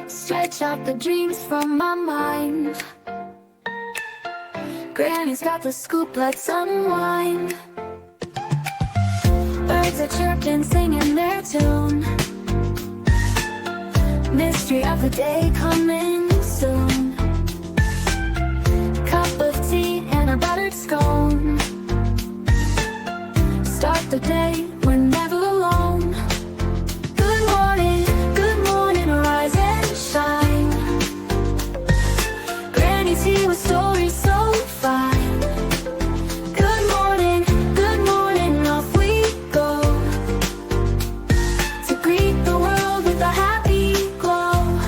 Stretch out the dreams from my mind. Granny's got the scoop, let's unwind. Birds are chirping, singing their tune. Mystery of the day coming soon. Cup of tea and a buttered scone. Start the day, we're never alone. Good morning, rise and shine. Granny's here with stories so fine. Good morning, off we go. To greet the world with a happy glow.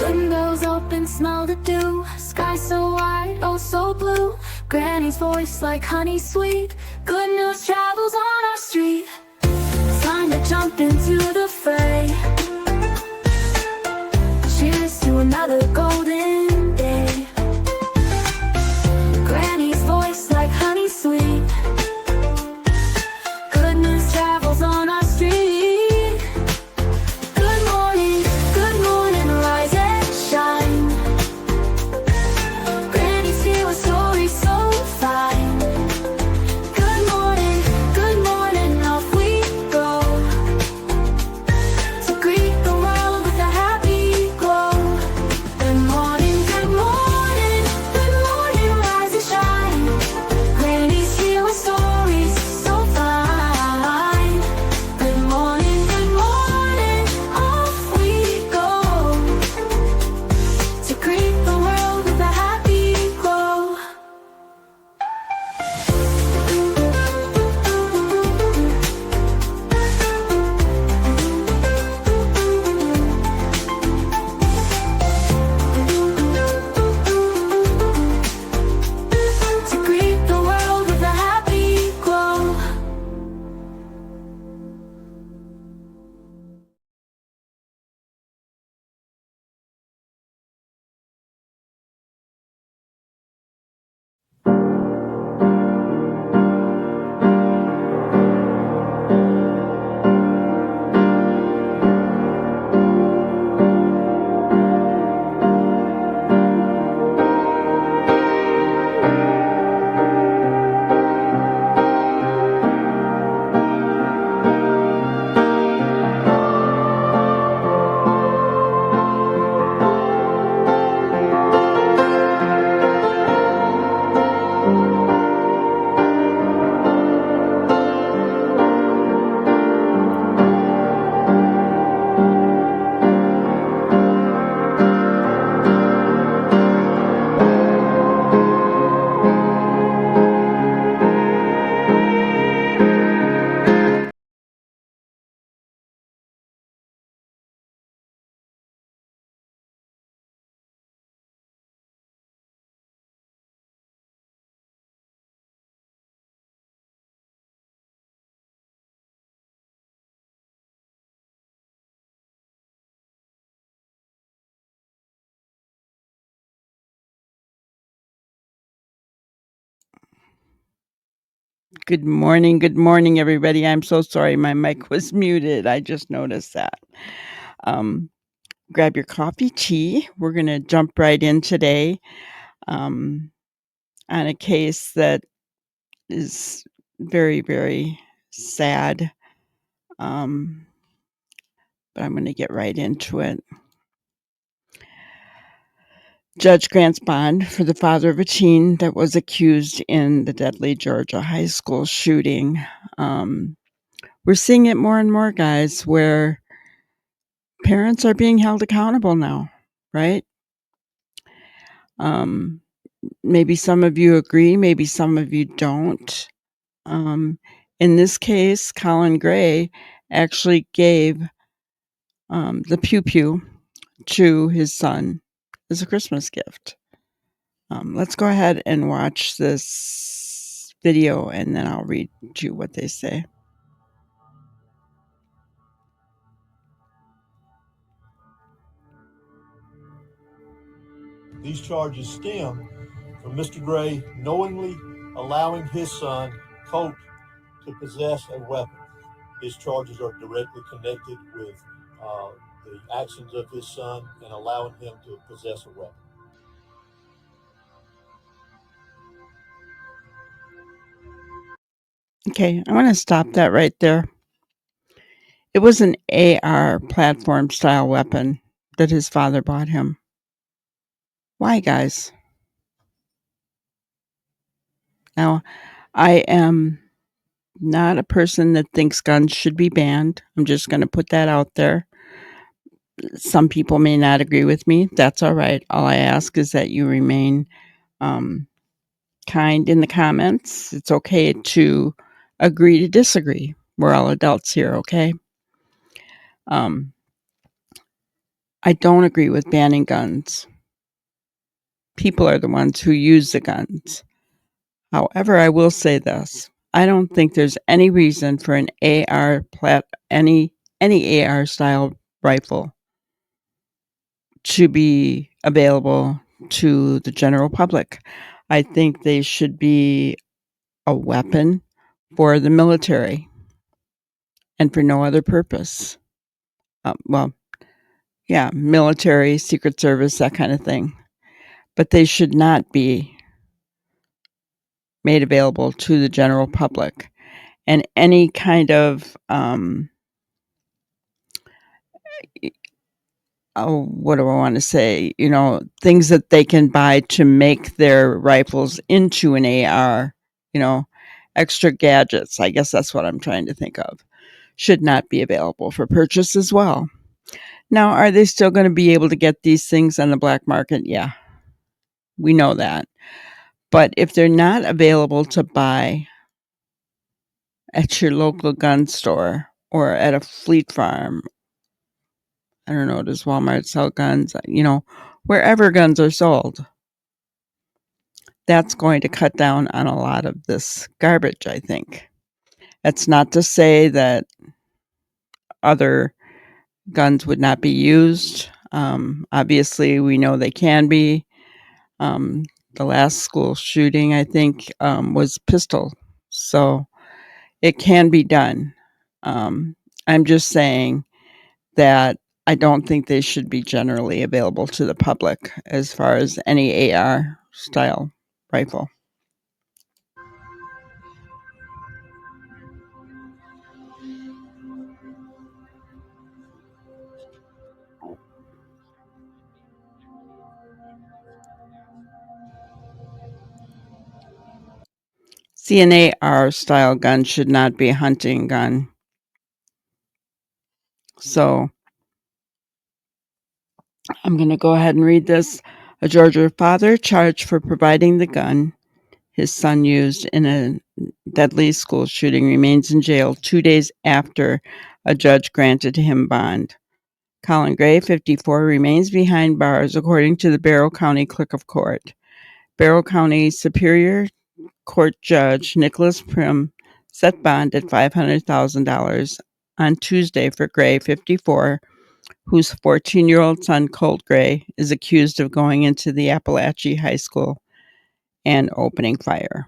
Windows open, smell the dew. Sky so wide, oh so blue. Granny's voice like honey sweet. Good news travels on our street. Time to jump into the fray. Cheers to another golden day. Granny's voice like honey sweet. Good news travels on our street. Good morning, rise and shine. Granny's here with stories so fine. Good morning, off we go. To greet the world with a happy glow. Good morning, rise and shine. Granny's here with stories so fine. Good morning, off we go. To greet the world with a happy glow. To greet the world with a happy glow. Good morning, everybody. I'm so sorry my mic was muted. I just noticed that. Grab your coffee, tea. We're going to jump right in today on a case that is very, very sad. But I'm going to get right into it. Judge grants bond for the father of a teen that was accused in the deadly Georgia high school shooting. We're seeing it more and more, guys, where parents are being held accountable now, right? Maybe some of you agree, maybe some of you don't. In this case, Colin Gray actually gave the pew-pew to his son as a Christmas gift. Let's go ahead and watch this video, and then I'll read you what they say. These charges stem from Mr. Gray knowingly allowing his son, Colt, to possess a weapon. His charges are directly connected with uh, the actions of his son and allowing him to possess a weapon. Okay, I want to stop that right there. It was an AR platform style weapon that his father bought him. Why, guys? Now, I am not a person that thinks guns should be banned. I'm just going to put that out there. Some people may not agree with me. That's all right. All I ask is that you remain kind in the comments. It's okay to agree to disagree. We're all adults here, okay? I don't agree with banning guns. People are the ones who use the guns. However, I will say this. I don't think there's any reason for an any AR style rifle to be available to the general public. I think they should be a weapon for the military and for no other purpose. Military, Secret Service, that kind of thing. But they should not be made available to the general public. And any kind of what do I want to say? Things that they can buy to make their rifles into an AR, extra gadgets. I guess that's what I'm trying to think of. Should not be available for purchase as well. Now, are they still going to be able to get these things on the black market? Yeah, we know that. But if they're not available to buy at your local gun store or at a fleet farm, I don't know, does Walmart sell guns? Wherever guns are sold, that's going to cut down on a lot of this garbage, I think. That's not to say that other guns would not be used. Obviously, we know they can be. The last school shooting, I think, was pistol. So it can be done. I'm just saying that I don't think they should be generally available to the public as far as any AR style rifle. See, an AR style gun should not be a hunting gun. So I'm going to go ahead and read this. A Georgia father charged for providing the gun his son used in a deadly school shooting remains in jail 2 days after a judge granted him bond. Colin Gray, 54, remains behind bars, according to the Barrow County Clerk of Court. Barrow County Superior Court Judge Nicholas Prim set bond at $500,000 on Tuesday for Gray, 54, whose 14-year-old son, Colt Gray, is accused of going into the Appalachia High School and opening fire.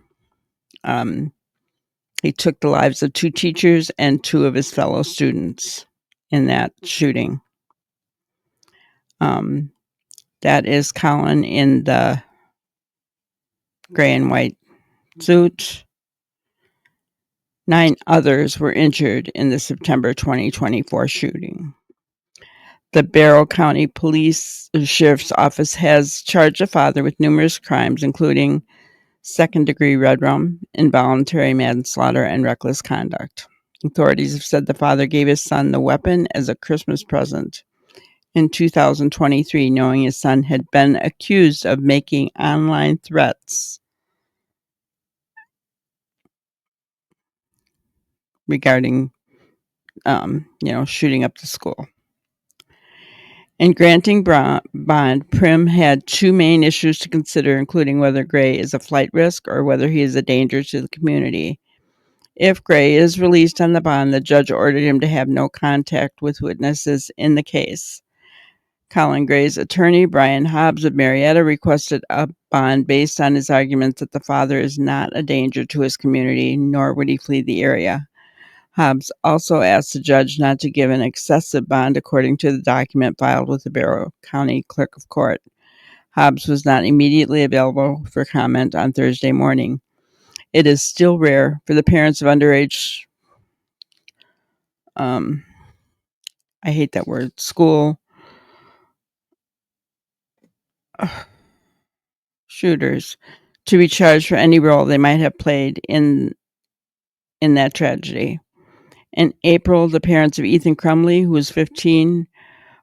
He took the lives of 2 teachers and 2 of his fellow students in that shooting. That is Colin in the gray and white suit. 9 others were injured in the September 2024 shooting. The Barrow County Police Sheriff's Office has charged the father with numerous crimes, including second-degree red rum, involuntary manslaughter, and reckless conduct. Authorities have said the father gave his son the weapon as a Christmas present in 2023, knowing his son had been accused of making online threats regarding, shooting up the school. In granting bond, Prim had 2 main issues to consider, including whether Gray is a flight risk or whether he is a danger to the community. If Gray is released on the bond, the judge ordered him to have no contact with witnesses in the case. Colin Gray's attorney, Brian Hobbs of Marietta, requested a bond based on his argument that the father is not a danger to his community, nor would he flee the area. Hobbs also asked the judge not to give an excessive bond according to the document filed with the Barrow County Clerk of Court. Hobbs was not immediately available for comment on Thursday morning. It is still rare for the parents of underage, I hate that word, school shooters to be charged for any role they might have played in that tragedy. In April, the parents of Ethan Crumley, who was 15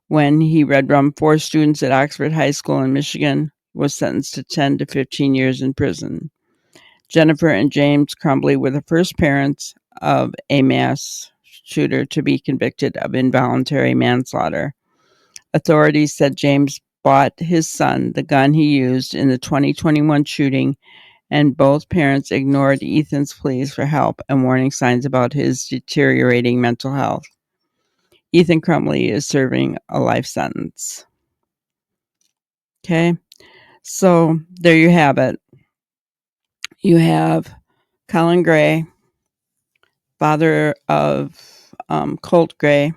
when he red rummed 4 students at Oxford High School in Michigan, was sentenced to 10 to 15 years in prison. Jennifer and James Crumley were the first parents of a mass shooter to be convicted of involuntary manslaughter. Authorities said James bought his son the gun he used in the 2021 shooting, and both parents ignored Ethan's pleas for help and warning signs about his deteriorating mental health. Ethan Crumley is serving a life sentence. Okay, so there you have it. You have Colin Gray, father of Colt Gray,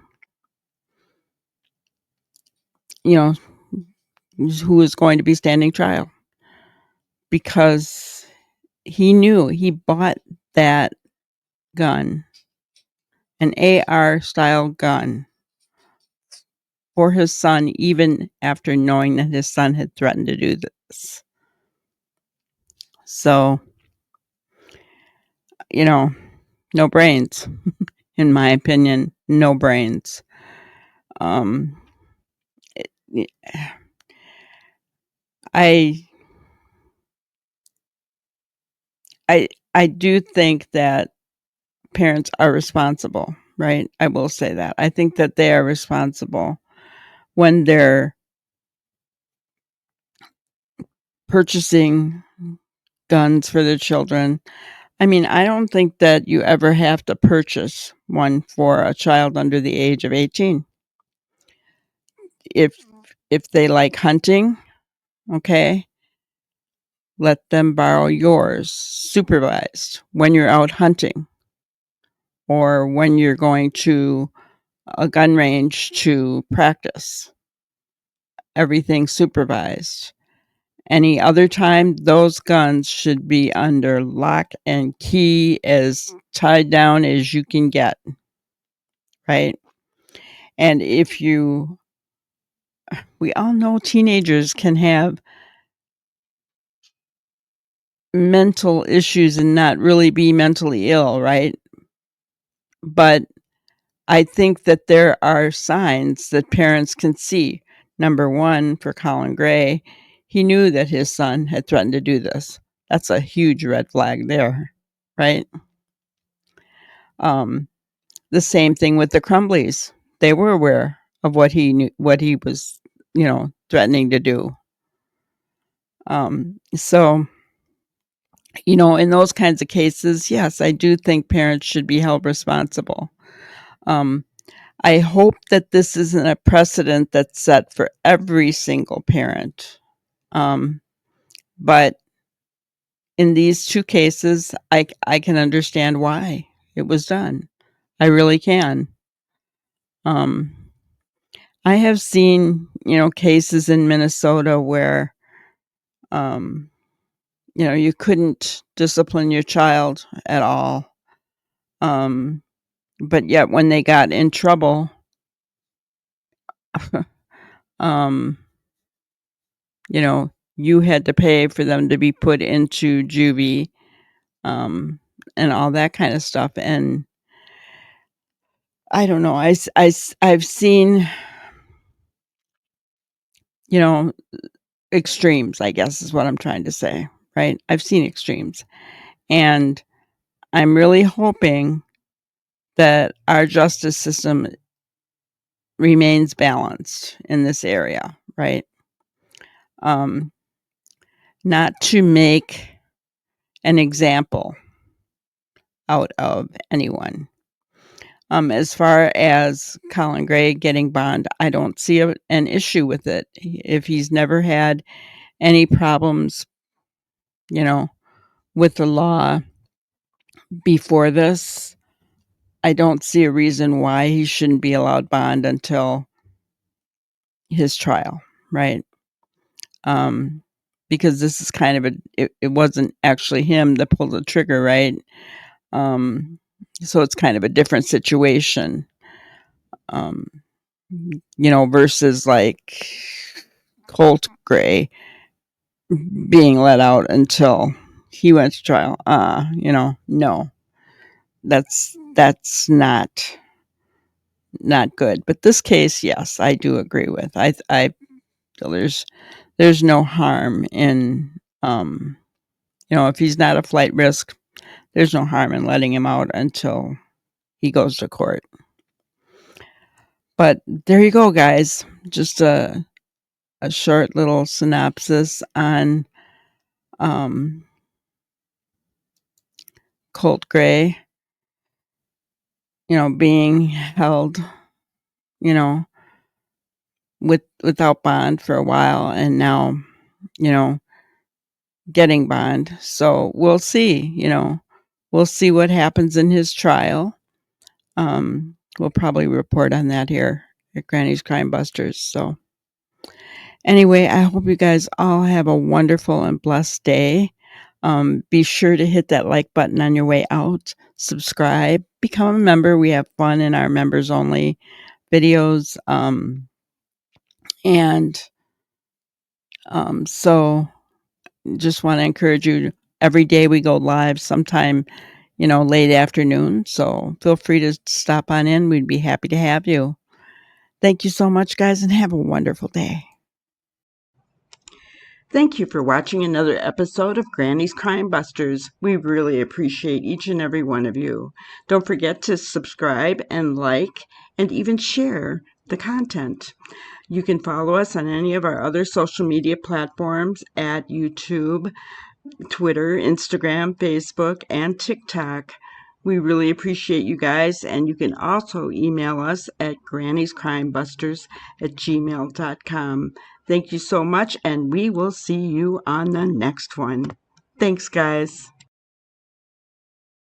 who is going to be standing trial because he knew he bought that gun, an AR style gun, for his son, even after knowing that his son had threatened to do this. So, no brains, in my opinion, no brains. I do think that parents are responsible, right? I will say that. I think that they are responsible when they're purchasing guns for their children. I mean, I don't think that you ever have to purchase one for a child under the age of 18. If they like hunting, okay, let them borrow yours, supervised, when you're out hunting or when you're going to a gun range to practice. Everything supervised. Any other time, those guns should be under lock and key, as tied down as you can get, right? And we all know teenagers can have mental issues and not really be mentally ill, right? But I think that there are signs that parents can see. Number one, for Colin Gray, he knew that his son had threatened to do this. That's a huge red flag there, right? The same thing with the Crumbleys. They were aware of what he knew, what he was, threatening to do. So, in those kinds of cases, yes, I do think parents should be held responsible. I hope that this isn't a precedent that's set for every single parent. But in these 2 cases, I can understand why it was done. I really can. I have seen, cases in Minnesota where, you couldn't discipline your child at all. But yet when they got in trouble, you had to pay for them to be put into juvie, and all that kind of stuff. And I don't know. I've seen, extremes, I guess is what I'm trying to say, right? I've seen extremes. And I'm really hoping that our justice system remains balanced in this area, right? Not to make an example out of anyone. As far as Colin Gray getting bond, I don't see an issue with it. If he's never had any problems, with the law before this, I don't see a reason why he shouldn't be allowed bond until his trial, right? Because this is kind of it wasn't actually him that pulled the trigger, right? So it's kind of a different situation, versus like Colt Gray being let out until he went to trial. No, that's not good. But this case, yes, I do agree with. I feel there's no harm in, if he's not a flight risk, there's no harm in letting him out until he goes to court. But there you go, guys. Just a short little synopsis on Colt Gray, being held, without bond for a while, and now, getting bond. So we'll see, we'll see what happens in his trial. We'll probably report on that here at Granny's Crime Busters. So anyway, I hope you guys all have a wonderful and blessed day. Be sure to hit that like button on your way out. Subscribe, become a member. We have fun in our members only videos. So just want to encourage you. Every day we go live sometime, late afternoon. So feel free to stop on in. We'd be happy to have you. Thank you so much, guys, and have a wonderful day. Thank you for watching another episode of Granny's Crime Busters. We really appreciate each and every one of you. Don't forget to subscribe and like and even share the content. You can follow us on any of our other social media platforms at YouTube, Twitter, Instagram, Facebook, and TikTok. We really appreciate you guys, and you can also email us at grannyscrimebusters@gmail.com. Thank you so much, and we will see you on the next one. Thanks, guys.